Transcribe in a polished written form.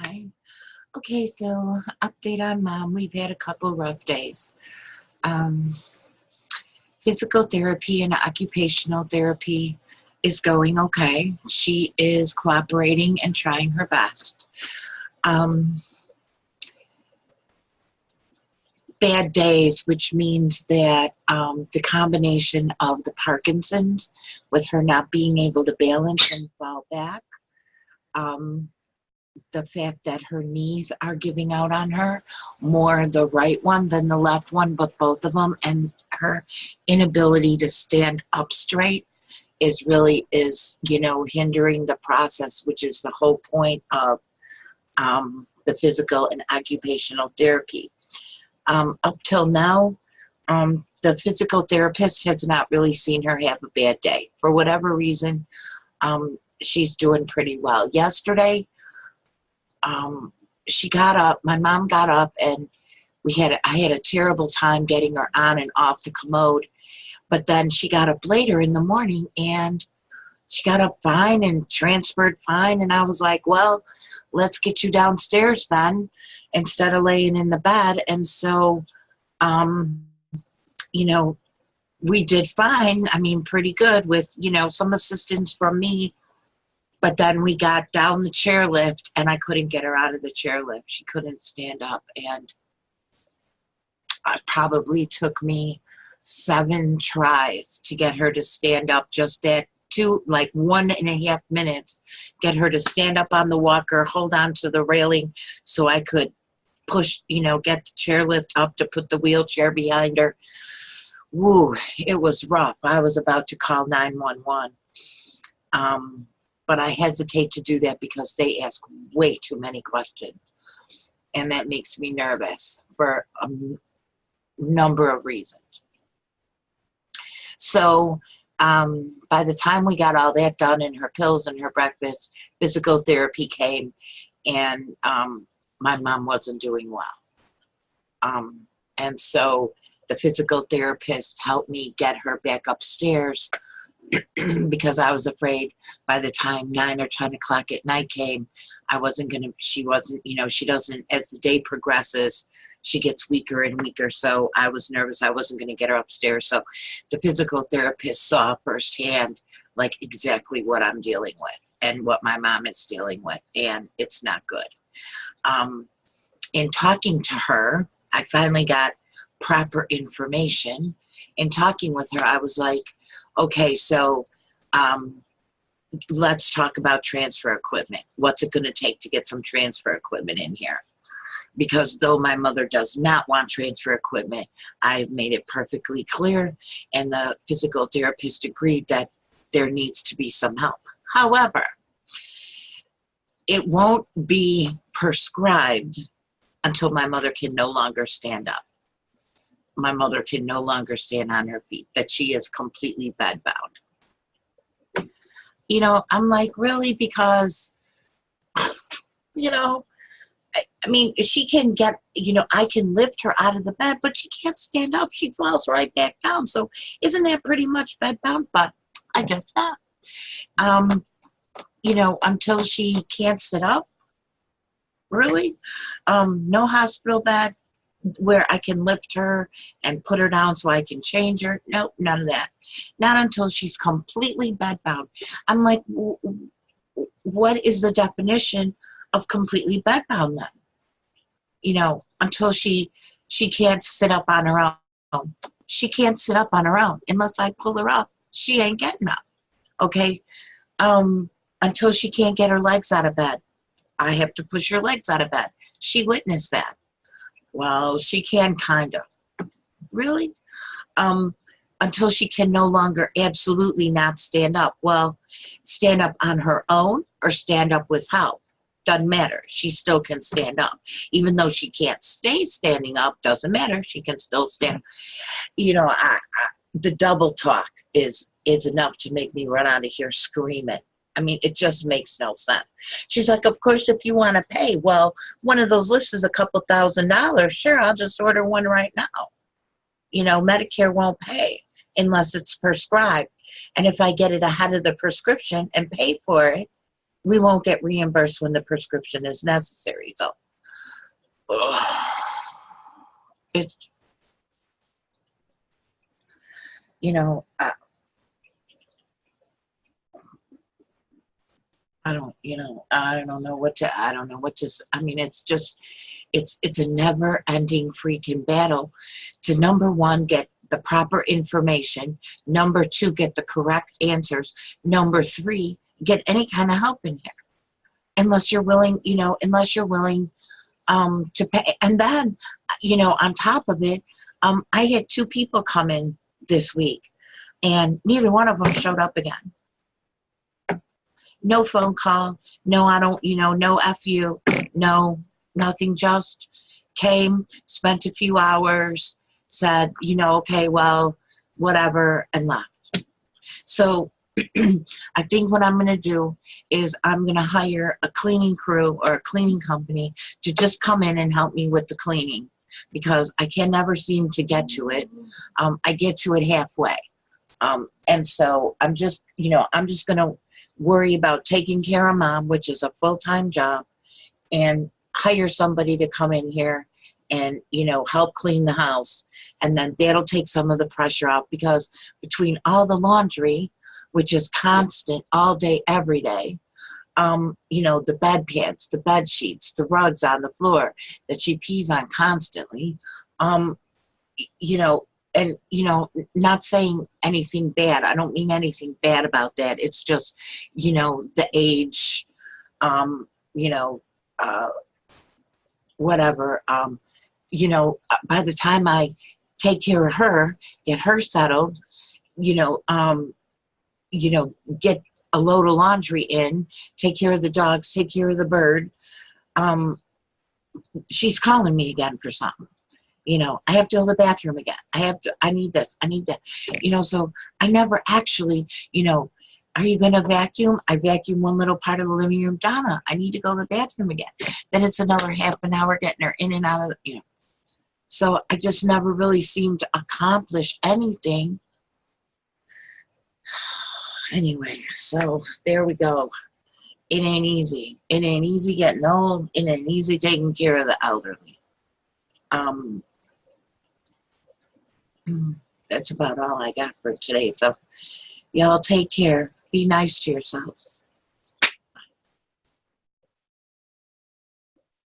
Hi. Okay, so update on mom. We've had a couple rough days. Um, Physical therapy and occupational therapy is going okay. She is cooperating and trying her best. Um, Bad days, which means that the combination of the Parkinson's with her not being able to balance and fall back, um, the fact that her knees are giving out on her, more the right one than the left one, but both of them, and her inability to stand up straight is hindering the process, which is the whole point of the physical and occupational therapy. Up till now, the physical therapist has not really seen her have a bad day. For whatever reason, she's doing pretty well. Yesterday, she got up, my mom got up, and I had a terrible time getting her on and off the commode. But then she got up later in the morning and she got up fine and transferred fine. And I was like, well, let's get you downstairs then instead of laying in the bed. And so, we did fine. I mean, pretty good with, some assistance from me. But then we got down the chairlift and I couldn't get her out of the chairlift. She couldn't stand up. And it probably took me 7 tries to get her to stand up, just at 1.5 minutes, get her to stand up on the walker, hold on to the railing so I could push, get the chairlift up to put the wheelchair behind her. Woo, it was rough. I was about to call 911. But I hesitate to do that because they ask way too many questions. And that makes me nervous for a number of reasons. So by the time we got all that done and her pills and her breakfast, physical therapy came, and my mom wasn't doing well. And so the physical therapist helped me get her back upstairs because I was afraid by the time 9 or 10 o'clock at night came, she doesn't, as the day progresses, she gets weaker and weaker. So I was nervous I wasn't going to get her upstairs. So the physical therapist saw firsthand, exactly what I'm dealing with and what my mom is dealing with. And it's not good. In talking to her, I finally got proper information. In talking with her, I was like, okay, so let's talk about transfer equipment. What's it going to take to get some transfer equipment in here? Because though my mother does not want transfer equipment, I've made it perfectly clear, and the physical therapist agreed that there needs to be some help. However, it won't be prescribed until my mother can no longer stand up. My mother can no longer stand on her feet, that she is completely bedbound. I'm like, really? Because, I mean, she can get, I can lift her out of the bed, but she can't stand up. She falls right back down. So isn't that pretty much bedbound? But I guess not. Until she can't sit up, really? No hospital bed where I can lift her and put her down so I can change her. Nope, none of that. Not until she's completely bedbound. I'm like, what is the definition of completely bedbound then? Until she can't sit up on her own. She can't sit up on her own unless I pull her up. She ain't getting up. Okay? Until she can't get her legs out of bed. I have to push her legs out of bed. She witnessed that. Well, she can kind of. Really? Until she can no longer absolutely not stand up. Well, stand up on her own or stand up with help. Doesn't matter. She still can stand up. Even though she can't stay standing up, doesn't matter. She can still stand up. The double talk is enough to make me run out of here screaming. I mean, it just makes no sense. She's like, of course, if you want to pay. Well, one of those lifts is a couple $1,000. Sure, I'll just order one right now. Medicare won't pay unless it's prescribed. And if I get it ahead of the prescription and pay for it, we won't get reimbursed when the prescription is necessary. So it's, you know, I don't, you know, I don't know what to, I mean, it's just, it's a never ending freaking battle to, number one, get the proper information, number two, get the correct answers, number three, get any kind of help in here. Unless you're willing, you know, to pay. And then, you know, on top of it, I had 2 people come in this week and neither one of them showed up again. No phone call, no, I don't, you know, no F you, no, nothing, just came, spent a few hours, said, you know, okay, well, whatever, and left. So I think what I'm going to do is I'm going to hire a cleaning crew or a cleaning company to just come in and help me with the cleaning, because I can never seem to get to it. I get to it halfway. And so I'm just, you know, I'm just going to worry about taking care of Mom, which is a full-time job, and hire somebody to come in here and, you know, help clean the house. And then that'll take some of the pressure out, because between all the laundry, which is constant all day, every day, you know, the bedpans, the bed sheets, the rugs on the floor that she pees on constantly, you know, and, you know, not saying anything bad. I don't mean anything bad about that. It's just, you know, the age, you know, whatever, you know, by the time I take care of her, get her settled, you know, get a load of laundry in, take care of the dogs, take care of the bird, she's calling me again for something. You know, I have to go to the bathroom again. I need this, I need that. You know, so I never actually, you know, are you going to vacuum? I vacuum one little part of the living room. Donna, I need to go to the bathroom again. Then it's another half an hour getting her in and out of the, you know. So I just never really seemed to accomplish anything. Anyway, so there we go. It ain't easy. It ain't easy getting old. It ain't easy taking care of the elderly. That's about all I got for today. So y'all take care. Be nice to yourselves.